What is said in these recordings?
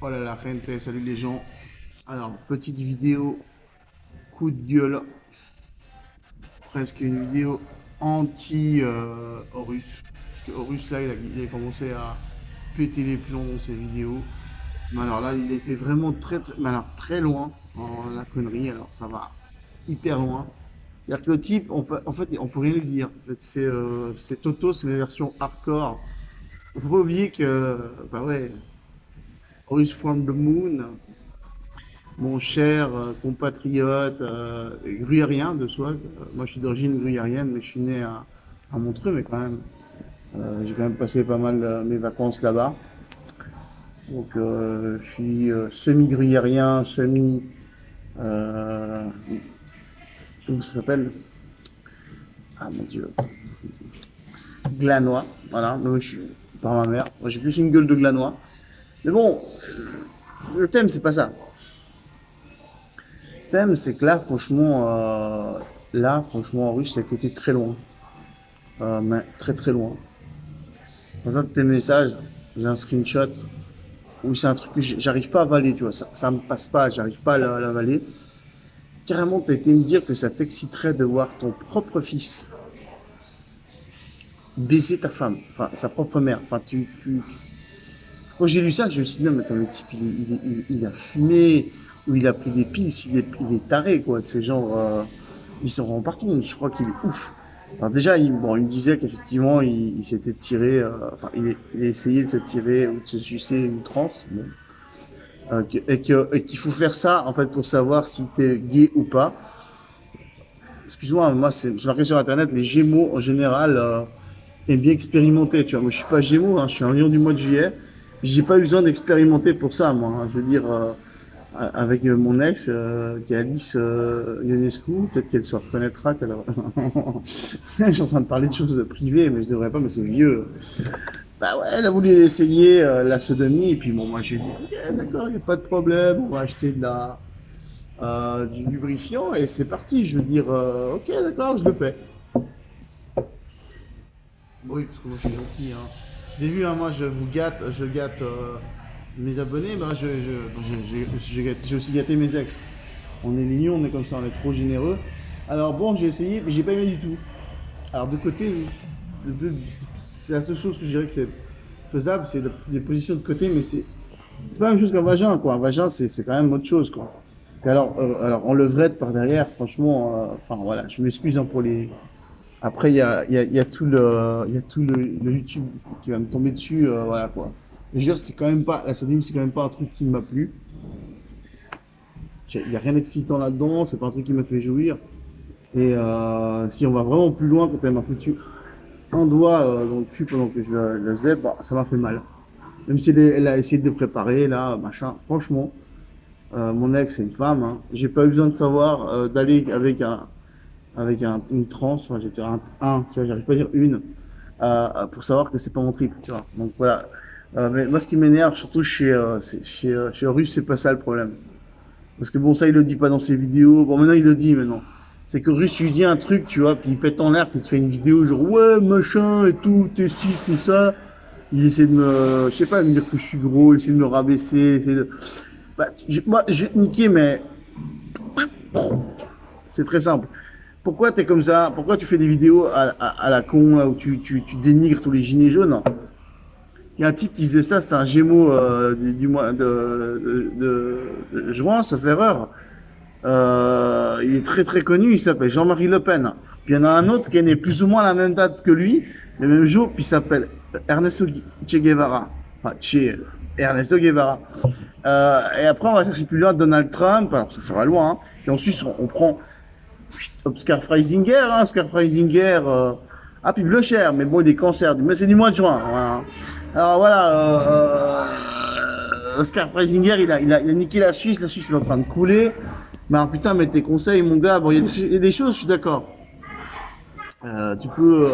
Oh là là, gente, salut les gens. Alors, petite vidéo, coup de gueule, presque une vidéo anti-Horus. Parce que Horus, là, il a commencé à péter les plombs dans ses vidéos. Mais alors là, il était vraiment mais alors, très loin dans la connerie. Alors, ça va hyper loin. C'est-à-dire que le type, en fait, on peut rien lui dire. En fait, c'est Toto, c'est mes versions hardcore. Faut pas oublier que, bah ouais, Horus from the Moon, mon cher compatriote gruyérien de soi. Moi, je suis d'origine gruyérienne, mais je suis né à Montreux, mais quand même, j'ai quand même passé pas mal mes vacances là-bas. Donc, je suis semi-gruyérien, semi. Euh, comment ça s'appelle? Ah mon dieu. Glanois. Voilà, donc, je suis par ma mère. Moi, j'ai plus une gueule de glanois. Mais bon, le thème, c'est pas ça. Le thème, c'est que là, franchement, en russe, ça a été très loin. Mais très très loin. Dans un de tes messages, j'ai un screenshot où c'est un truc que j'arrive pas à avaler, tu vois. Ça me passe pas, j'arrive pas à l'avaler. Carrément, t'as été me dire que ça t'exciterait de voir ton propre fils baiser ta femme, enfin sa propre mère. Enfin, quand j'ai lu ça, je me suis dit, non, mais attends, le type, il a fumé, ou il a pris des piles, il est taré, quoi. C'est genre, il s'en rend pas compte, je crois qu'il est ouf. Alors déjà, il me disait qu'effectivement, il s'était tiré, enfin, il a essayé de se tirer ou de se sucer une transe, bon. Et qu'il faut faire ça, en fait, pour savoir si t'es gay ou pas. Excuse-moi, moi, c'est marqué sur Internet, les Gémeaux, en général, aiment bien expérimenter, tu vois. Moi, je suis pas Gémeaux, hein, je suis un lion du mois de juillet. J'ai pas eu besoin d'expérimenter pour ça, moi, hein. Je veux dire, avec mon ex, qui est Alice Ionescu, peut-être qu'elle se reconnaîtra. Je suis en train de parler de choses privées, mais je devrais pas, mais c'est vieux. Bah ouais, elle a voulu essayer la sodomie, et puis bon, moi j'ai dit, ok, d'accord, il n'y a pas de problème, on va acheter du lubrifiant, et c'est parti. Je veux dire, ok, d'accord, je le fais. Oui, parce que moi je suis gentil, hein. Vous avez vu, hein, moi je gâte mes abonnés, bah, j'ai aussi gâté mes ex. On est lignons, on est comme ça, on est trop généreux. Alors bon, j'ai essayé, mais j'ai pas aimé du tout. Alors de côté, c'est la seule chose que je dirais que c'est faisable, c'est des positions de côté, mais c'est pas la même chose qu'un vagin, quoi. Un vagin, c'est quand même autre chose, quoi. Et alors en levrette par derrière, franchement, enfin voilà, je m'excuse hein, pour les. Après, il y a tout le YouTube qui va me tomber dessus, voilà quoi. Je veux dire, c'est quand même pas, la sodomie, c'est quand même pas un truc qui m'a plu. Il n'y a rien d'excitant là-dedans, c'est pas un truc qui m'a fait jouir. Et si on va vraiment plus loin, quand elle m'a foutu un doigt dans le cul pendant que je le faisais, bah, ça m'a fait mal. Même si elle a essayé de le préparer, là, machin, franchement, mon ex, c'est une femme, hein. J'ai pas eu besoin de savoir d'aller une transe, enfin, j'étais tu vois, j'arrive pas à dire une, pour savoir que c'est pas mon trip, tu vois. Donc voilà. Mais moi, ce qui m'énerve, surtout chez Russe, c'est pas ça le problème. Parce que bon, ça, il le dit pas dans ses vidéos. Bon, maintenant, il le dit maintenant. C'est que Russe, tu lui dis un truc, tu vois, puis il pète en l'air, puis tu fais une vidéo genre, ouais, machin, et tout, t'es ci, tout ça. Il essaie de je sais pas, de me dire que je suis gros, il essaie de me rabaisser, bah, moi, je vais te niquer, mais c'est très simple. Pourquoi t'es comme ça? Pourquoi tu fais des vidéos à la con, là, où tu dénigres tous les gilets jaunes? Il y a un type qui faisait ça, c'était un Gémeaux du mois de juin, sauf erreur. Il est très très connu, il s'appelle Jean-Marie Le Pen. Puis il y en a un autre qui est né plus ou moins à la même date que lui, le même jour, puis il s'appelle Ernesto Che Guevara. Enfin, Ernesto Guevara. Et après, on va chercher plus loin Donald Trump, alors ça va loin. Hein. Et ensuite, on prend Oscar Freisinger, hein, Oscar Freisinger. Ah, puis Blocher, mais bon, il est cancer, mais c'est du mois de juin. Voilà. Alors voilà, Oscar Freisinger, il a niqué la Suisse est en train de couler. Mais alors, putain, mais tes conseils, mon gars, bon, il y a des choses, je suis d'accord. Tu peux,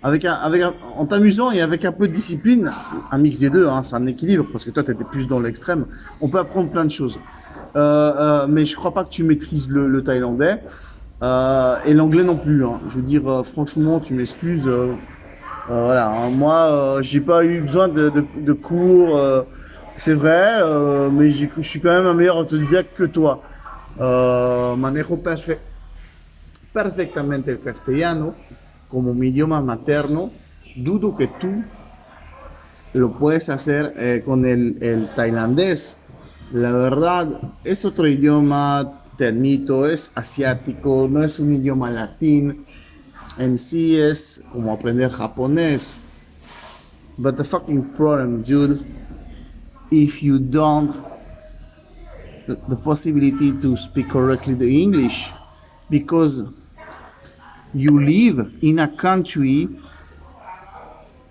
en t'amusant et avec un peu de discipline, un mix des deux, hein, c'est un équilibre, parce que toi, t'étais plus dans l'extrême, on peut apprendre plein de choses. Mais je crois pas que tu maîtrises le thaïlandais, et l'anglais non plus, hein. Je veux dire, franchement, tu m'excuses, voilà, hein, moi, j'ai pas eu besoin de cours, C'est vrai, mais je suis quand même un meilleur autodidacte que toi. Manejo perfectamente el castellano como mi idioma materno. Dudo que tú lo puedes hacer con el tailandés. La verdad, es otro idioma, te admito, es asiático, no es un idioma latín. En sí es como aprender japonés. But the fucking problem, dude, if you don't the possibility to speak correctly the English, because you live in a country,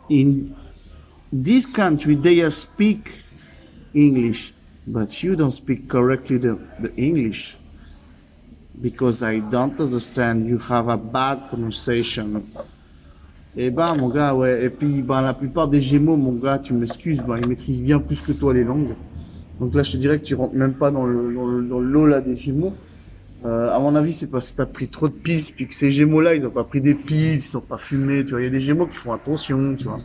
in this country they speak English, but you don't speak correctly the English because I don't understand. You have a bad pronunciation. Et ben mon gars, ouais. Et puis ben la plupart des Gémeaux, mon gars, tu m'excuses, ben ils maîtrisent bien plus que toi les langues. Donc là, je te dirais que tu rentres même pas dans le lot là des Gémeaux. À mon avis, c'est parce que tu as pris trop de piles, puis que ces Gémeaux-là, ils n'ont pas pris des piles, ils n'ont pas fumé, tu vois. Il y a des Gémeaux qui font attention, tu vois.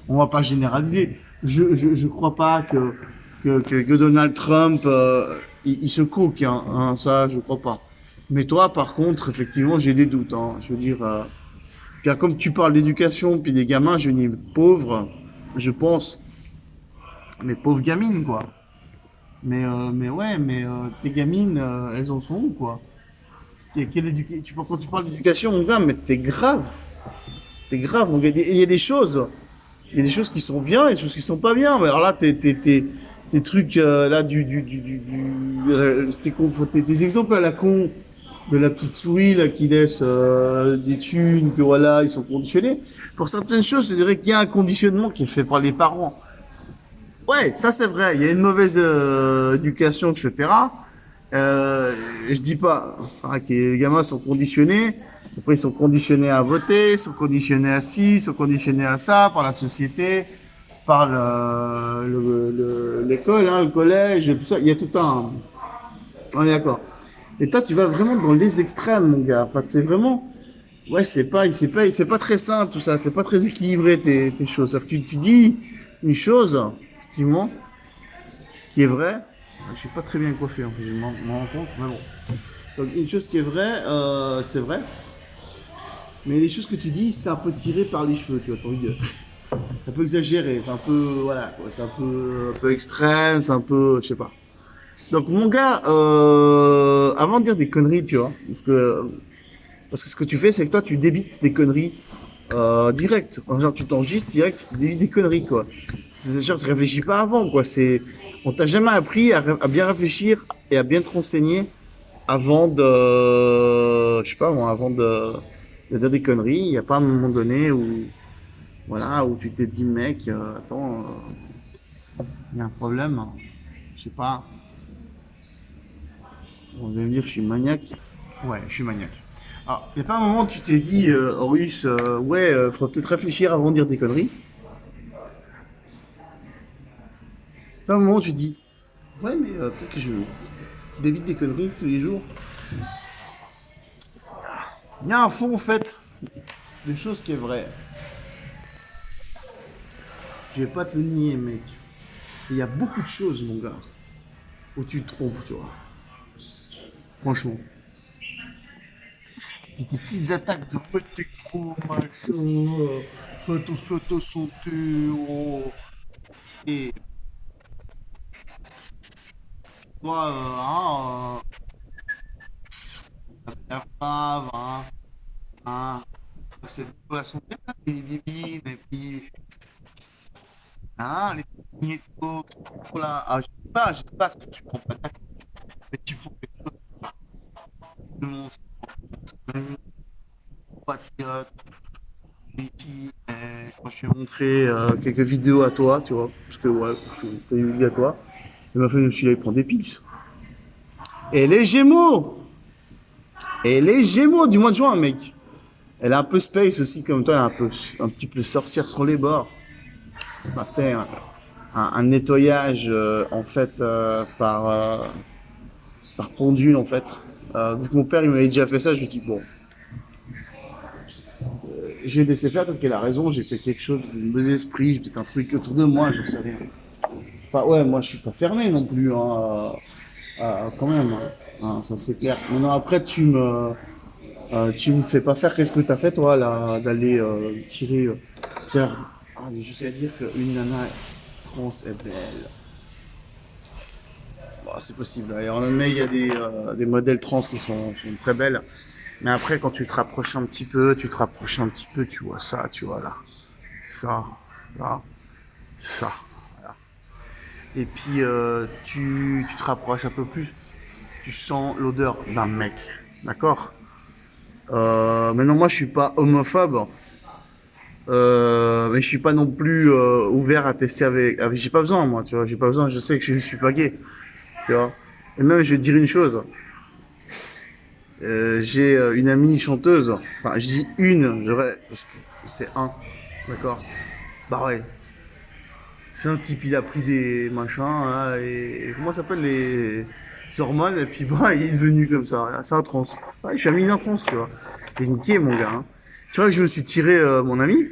On va pas généraliser. Je crois pas que Donald Trump, il se cook, ça, je crois pas. Mais toi, par contre, effectivement, j'ai des doutes, hein. Je veux dire, car comme tu parles d'éducation, puis des gamins, je dis pauvres, je pense, mais pauvres gamines, quoi. Mais ouais, mais tes gamines, elles en sont où, quoi? Quand tu parles d'éducation, mon gars, mais t'es grave. T'es grave, mon gars. Il y a des choses. Il y a des choses qui sont bien et des choses qui sont pas bien. Mais alors là, tes trucs, là, tes exemples à la con de la petite souris, là, qui laisse des thunes, que voilà, ils sont conditionnés. Pour certaines choses, je dirais qu'il y a un conditionnement qui est fait par les parents. Ouais, ça c'est vrai. Il y a une mauvaise éducation, etc. Je dis pas. C'est vrai que les gamins sont conditionnés. Après, ils sont conditionnés à voter, ils sont conditionnés à ci, ils sont conditionnés à ça par la société, par l'école, hein, le collège, tout ça. Il y a tout un. On est d'accord. Et toi, tu vas vraiment dans les extrêmes, mon gars. Enfin, c'est vraiment. Ouais, c'est pas très sain tout ça. C'est pas très équilibré tes choses. C'est-à-dire que tu dis une chose, effectivement, qui est vraie. Je suis pas très bien coiffé, en fait, je m'en rends compte, mais bon. Donc, une chose qui est vraie, c'est vrai. Mais les choses que tu dis, c'est un peu tiré par les cheveux, tu vois, t'as envie de... C'est un peu exagéré, c'est un peu, voilà, quoi, c'est un peu extrême, c'est un peu, je sais pas. Donc, mon gars, avant de dire des conneries, tu vois, parce que ce que tu fais, c'est que toi, tu débites des conneries direct. Genre, tu t'enregistres direct, tu débites des conneries, quoi. C'est genre, tu réfléchis pas avant, quoi. On t'a jamais appris à bien réfléchir et à bien te renseigner avant je sais pas moi, avant de dire des conneries. Il n'y a pas un moment donné où, voilà, où tu t'es dit, mec, attends, il y a un problème. Je sais pas. Vous allez me dire que je suis maniaque. Ouais, je suis maniaque. Alors, il n'y a pas un moment où tu t'es dit, Russe, ouais, faudrait peut-être réfléchir avant de dire des conneries. Pas un moment où tu dis, ouais, mais peut-être que je débite des conneries tous les jours. Il y a un fond, en fait, de choses qui est vrai. Je vais pas te le nier, mec. Il y a beaucoup de choses, mon gars, où tu te trompes, tu vois. Franchement. Puis tes petites attaques de ouais, t'es gros, machin, fais attention à ta santé, oh. Et toi, la femme, hein, c'est pour la santé, hein, les bibines, et puis, hein, les magnétos, là, ah, je sais pas ce que tu prends pas d'accord, mais tu prends quelque chose de mon patriote, ici, quand je lui ai montré quelques vidéos à toi, tu vois, parce que ouais, je fais une vidéo à toi, il m'a fait, je me suis dit, allez, prendre des piles. Et les Gémeaux! Et les Gémeaux du mois de juin, mec! Elle est un peu space aussi, comme toi, elle est un petit peu sorcière sur les bords. On m'a fait un nettoyage, en fait, par pendule, en fait. Vu que mon père, il m'avait déjà fait ça, je me dis, bon, j'ai laissé faire, peut-être qu'elle a raison, j'ai fait quelque chose de mauvais esprit, j'ai peut-être un truc autour de moi, j'en sais rien. Enfin, ouais, moi, je suis pas fermé non plus, hein, quand même, hein. Hein, ça c'est clair. Maintenant, après, tu me fais pas faire qu'est-ce que t'as fait, toi, là, d'aller tirer. Pierre. Ah, mais je sais dire qu'une nana trans est belle. Bon, c'est possible. Et en admet, il y a des modèles trans qui sont très belles. Mais après, quand tu te rapproches un petit peu, tu vois ça, tu vois là. Ça, là, ça. Voilà. Et puis, tu te rapproches un peu plus, tu sens l'odeur d'un mec. D'accord. Maintenant, moi, je suis pas homophobe. Mais je suis pas non plus ouvert à tester j'ai pas besoin, moi, tu vois. J'ai pas besoin, je sais que je suis pas gay, tu vois. Et même, je vais te dire une chose. J'ai une amie chanteuse. Enfin, je dis une, parce que c'est un. D'accord. Bah ouais. C'est un type, il a pris des machins, hein, et comment ça s'appelle les hormones, et puis bah, il est devenu comme ça. C'est un trans. Ouais, je suis ami d'un trans, tu vois. T'es niqué, mon gars. Hein. Tu vois que je me suis tiré mon ami?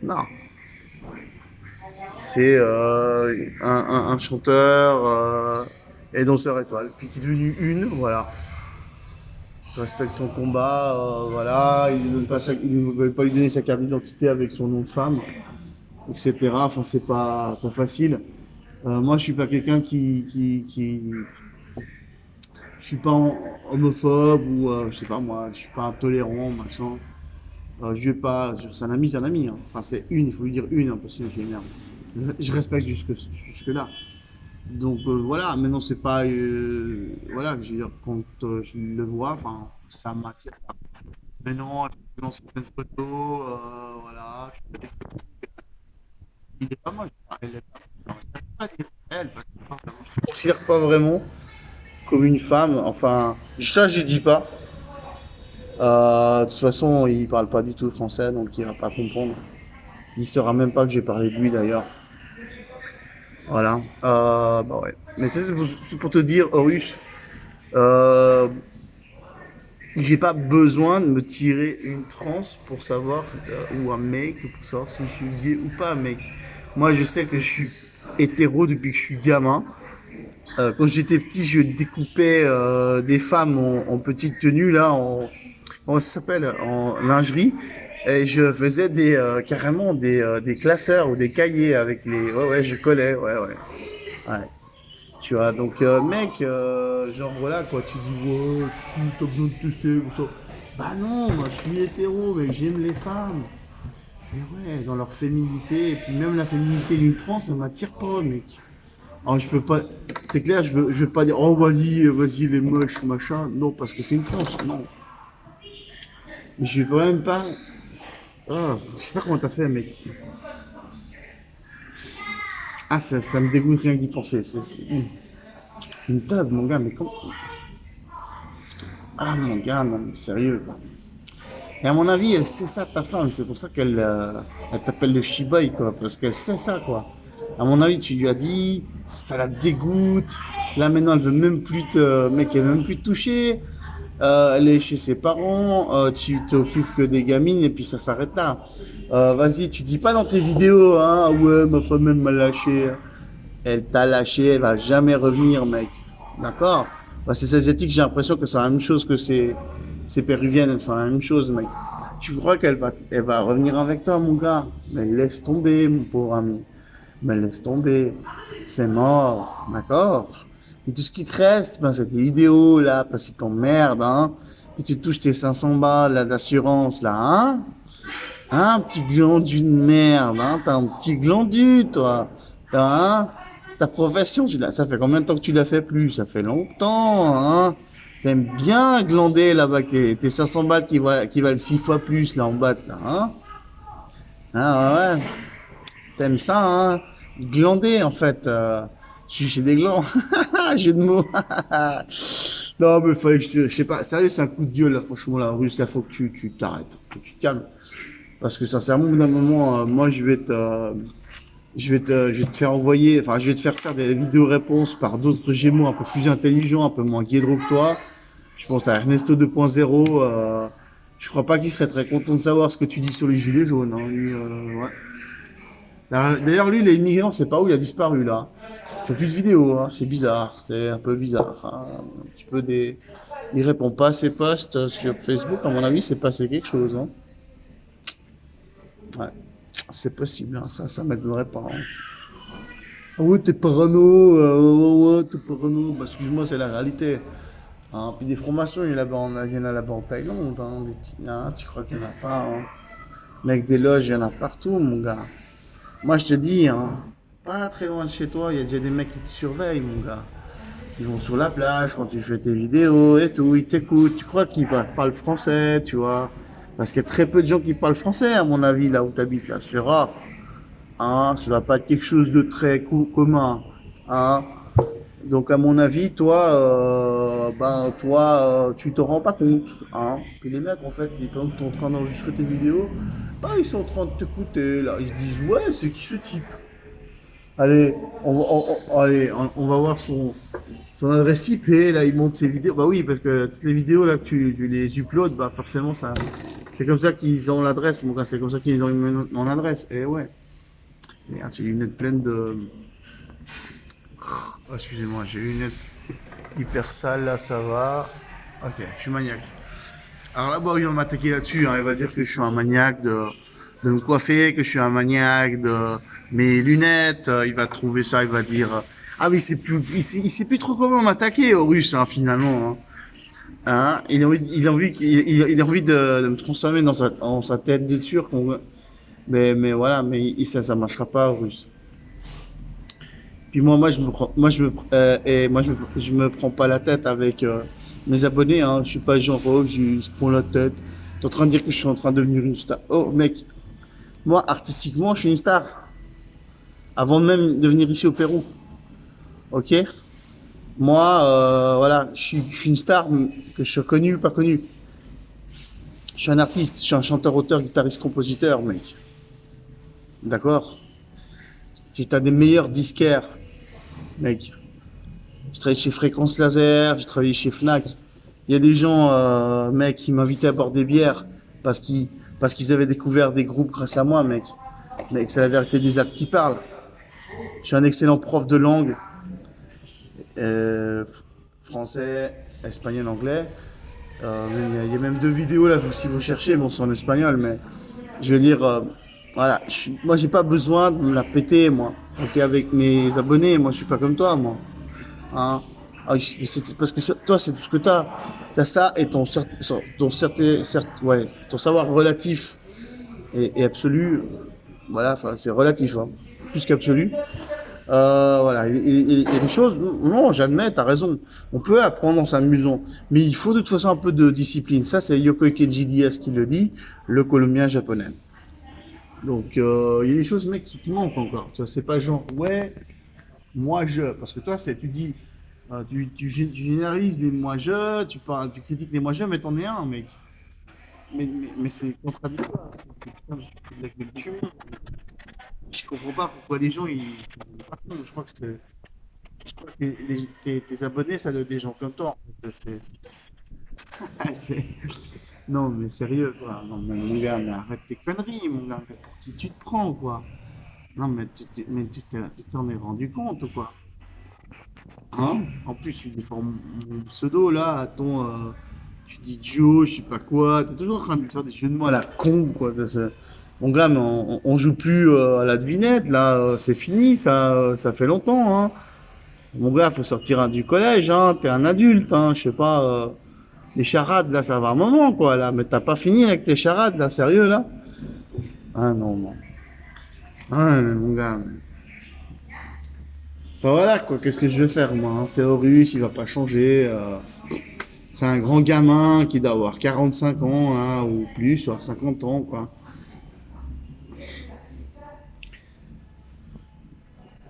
Non. C'est un chanteur et danseur étoile, puis qui est devenu une, voilà. Je respecte son combat, voilà. Il ne veut pas lui donner sa carte d'identité avec son nom de femme, etc. Enfin, c'est pas facile. Moi, je suis pas quelqu'un je suis pas homophobe ou je sais pas moi, je suis pas intolérant, machin. Je vais pas, c'est un ami, c'est un ami. Hein. Enfin, c'est une, il faut lui dire une, hein, parce que j'ai merde. Je respecte jusque là. Donc voilà, maintenant c'est pas, voilà, je veux dire quand je le vois, enfin, ça m'attire pas. Maintenant, effectivement, certaines photos, voilà, il est pas moche, elle est pas, alors, je peux pas dire elle, parce que je ne considère pas vraiment comme une femme, enfin, ça je dis pas. De toute façon, il parle pas du tout français, donc il va pas comprendre. Il saura même pas que j'ai parlé de lui d'ailleurs. Voilà. Bah ouais. Mais ça, c'est pour te dire, Horus, euh, j'ai pas besoin de me tirer une transe pour savoir, ou un mec, pour savoir si je suis gay ou pas, mec. Moi, je sais que je suis hétéro depuis que je suis gamin. Quand j'étais petit, je découpais des femmes en petite tenue, là, comment ça s'appelle, en lingerie. Et je faisais carrément des classeurs ou des cahiers avec les. Ouais, ouais, je collais, ouais, ouais. Ouais. Tu vois, donc, mec, genre voilà, quoi, tu dis, ouais, t'as besoin de tester, ou ça. Bah non, moi je suis hétéro, mec, j'aime les femmes. Mais ouais, dans leur féminité, et puis même la féminité d'une trans, ça m'attire pas, mec. Alors je peux pas, c'est clair, je vais pas dire, oh vas-y, les moches, machin. Non, parce que c'est une trans, non. Mais je vais quand même pas. Ah, je sais pas comment t'as fait, mec. Ah, ça me dégoûte rien que d'y penser. Une table, mon gars, mais comment. Ah, mon gars, non, mais sérieux, quoi. Et à mon avis, elle sait ça, ta femme. C'est pour ça elle t'appelle le shiboy, quoi. Parce qu'elle sait ça, quoi. À mon avis, tu lui as dit, ça la dégoûte. Là, maintenant, elle veut même plus mec, elle veut même plus te toucher. Elle est chez ses parents. Tu t'occupes que des gamines et puis ça s'arrête là. Vas-y, tu dis pas dans tes vidéos, hein, ouais, ma femme, elle m'a lâché. Elle t'a lâché, elle va jamais revenir, mec. D'accord? Parce que ces asiatiques, j'ai l'impression que c'est la même chose que ces péruviennes, elles sont la même chose, mec. Tu crois elle va revenir avec toi, mon gars? Mais laisse tomber, mon pauvre ami. Mais laisse tomber. C'est mort, d'accord? Et tout ce qui te reste, ben, c'est des vidéos, là, parce qu'ils t'emmerdent, hein. Puis tu touches tes 500 balles, là, d'assurance, là, hein? Hein, petit glandu de merde, hein? T'as un petit glandu, toi. Hein? Ta profession, ça fait combien de temps que tu l'as fait plus? Ça fait longtemps, hein? T'aimes bien glander là-bas, avec tes 500 balles qui valent 6 fois plus là en bas, là, hein? Ah ouais, t'aimes ça, hein? Glander en fait. J'ai des glands. Jeu de mots. Non, mais fallait que je sais pas, sérieux, c'est un coup de gueule là, franchement, la russe, là, faut que tu t'arrêtes, que tu te calmes. Parce que sincèrement, au bout d'un moment, moi, je vais te faire envoyer, enfin, je vais te faire des vidéos réponses par d'autres Gémeaux un peu plus intelligents, un peu moins guédros que toi. Je pense à Ernesto 2.0. Je crois pas qu'il serait très content de savoir ce que tu dis sur les gilets jaunes. Hein, lui, ouais. D'ailleurs, lui, il est immigré, on sait pas où il a disparu là. Il fait plus de vidéos, hein. C'est bizarre, c'est un peu bizarre, hein. Un petit peu des. Il répond pas à ses posts sur Facebook, à mon avis, c'est passé quelque chose, hein. Ouais, c'est possible, hein. Ça m'étonnerait pas, hein. Ah ouais, t'es parano, ouais, t'es parano. Bah, excuse-moi, c'est la réalité. Hein. Puis des formations, il y en a là-bas en Thaïlande, hein, des petits, hein, tu crois qu'il y en a pas, hein. Mec, des loges, il y en a partout, mon gars. Moi, je te dis, hein, pas très loin de chez toi, il y a déjà des mecs qui te surveillent, mon gars. Ils vont sur la plage quand tu fais tes vidéos et tout, ils t'écoutent. Tu crois qu'ils parlent français, tu vois? Parce qu'il y a très peu de gens qui parlent français, à mon avis, là où tu habites, là. C'est rare. Hein? Ça va pas être quelque chose de très commun. Hein? Donc, à mon avis, toi, tu te rends pas compte. Hein? Puis les mecs, en fait, pendant que tu es en train d'enregistrer tes vidéos, bah, ils sont en train de t'écouter, là. Ils se disent, ouais, c'est qui ce type? Allez, allez, on va voir son adresse IP, là, il monte ses vidéos. Bah oui, parce que toutes les vidéos là que tu les uploads, bah forcément, c'est comme ça qu'ils ont l'adresse, mon gars, c'est comme ça qu'ils ont mon adresse. Et ouais. Merde, j'ai une lunettes pleine de. Oh, excusez-moi, j'ai une lunette hyper sale, là, ça va. Ok, je suis maniaque. Alors là, bah oui, on va m'attaquer là-dessus, hein. Il va dire que je suis un maniaque de me coiffer, que je suis un maniaque de mes lunettes. Il va trouver ça, il va dire. Ah oui, il sait plus trop comment m'attaquer au russe, hein, finalement, hein. Hein, il a envie de me transformer en sa tête de turc. Mais voilà, ça marchera pas, russe. Puis moi, je me prends pas la tête avec mes abonnés, hein. Je suis pas genre, oh, je prends la tête. T'es en train de dire que je suis en train de devenir une star. Oh, mec, moi, artistiquement, je suis une star. Avant même de venir ici au Pérou. Ok? Moi, voilà, je suis une star, que je sois connu ou pas connu. Je suis un artiste, je suis un chanteur, auteur, guitariste, compositeur, mec. D'accord? J'étais un des meilleurs disquaires, mec. J'ai travaillé chez Fréquence Laser, j'ai travaillé chez Fnac. Il y a des gens, mec, qui m'invitaient à boire des bières parce qu'ils parce qu'ils avaient découvert des groupes grâce à moi, mec. Mec, c'est la vérité des actes qui parlent. Je suis un excellent prof de langue, euh, français, espagnol, anglais. Il y a même deux vidéos là, si vous cherchez, bon, c'est en espagnol, mais je veux dire, voilà, moi j'ai pas besoin de me la péter, moi. Ok, avec mes abonnés, moi je suis pas comme toi, moi. Hein. Ah, parce que toi, c'est tout ce que tu as. Tu as ça et ouais, ton savoir relatif et absolu. Voilà, enfin, c'est relatif, hein, plus qu'absolu. Voilà, et les choses, non, j'admets, tu as raison. On peut apprendre en s'amusant, mais il faut de toute façon un peu de discipline. Ça, c'est Yoko Keiji Diaz qui le dit, le Colombien japonais. Donc, il y a des choses, mec, qui te manquent encore. Tu vois, c'est pas genre, ouais, moi je. Parce que toi, tu dis, tu généralises les moi je, tu critiques les moi je, mais t'en es un, mec. Mais c'est contradictoire. Putain, je fais de la culture. Je comprends pas pourquoi les gens, par contre, je crois que tes abonnés, ça doit être des gens comme toi. En fait. C'est- Non, mais sérieux, quoi. Non, mais mon gars, mais arrête tes conneries, mon gars. Mais pour qui tu te prends, quoi? Non, mais tu t'en es rendu compte, ou quoi? Hein? En plus, tu défends mon pseudo là, tu dis Joe, je sais pas quoi, t'es toujours en train de faire des jeux de mots à la con, quoi. Mon gars, mais on joue plus à la devinette, là, c'est fini, ça fait longtemps, hein. Mon gars, faut sortir du collège, hein, t'es un adulte, hein, je sais pas, les charades, là, ça va un moment, quoi, là, mais t'as pas fini avec tes charades, là, sérieux, là? Ah non, non. Ah, mais mon gars. Enfin, voilà, quoi, qu'est-ce que je vais faire, moi, hein. C'est Horus, il va pas changer. C'est un grand gamin qui doit avoir 45 ans, hein, ou plus, voire 50 ans, quoi.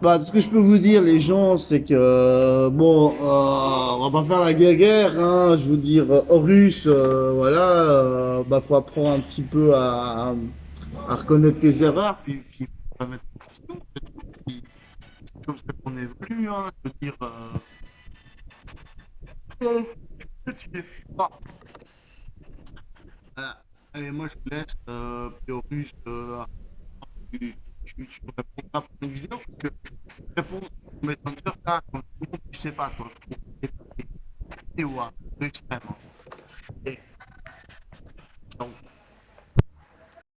Bah, ce que je peux vous dire, les gens, c'est que, bon, on va pas faire la guerre, hein, je veux dire, Horus, voilà, bah, faut apprendre un petit peu à reconnaître tes erreurs, puis pas mettre en question, puis c'est comme ça qu'on évolue, hein, je veux dire, bon, voilà. Allez, moi, je vous laisse, puis Horus, tu tu répondras pour une vidéo, parce que réponse au Messenger, ça, quand tu sais pas, toi, faut des vidéos à l'extrême, hein.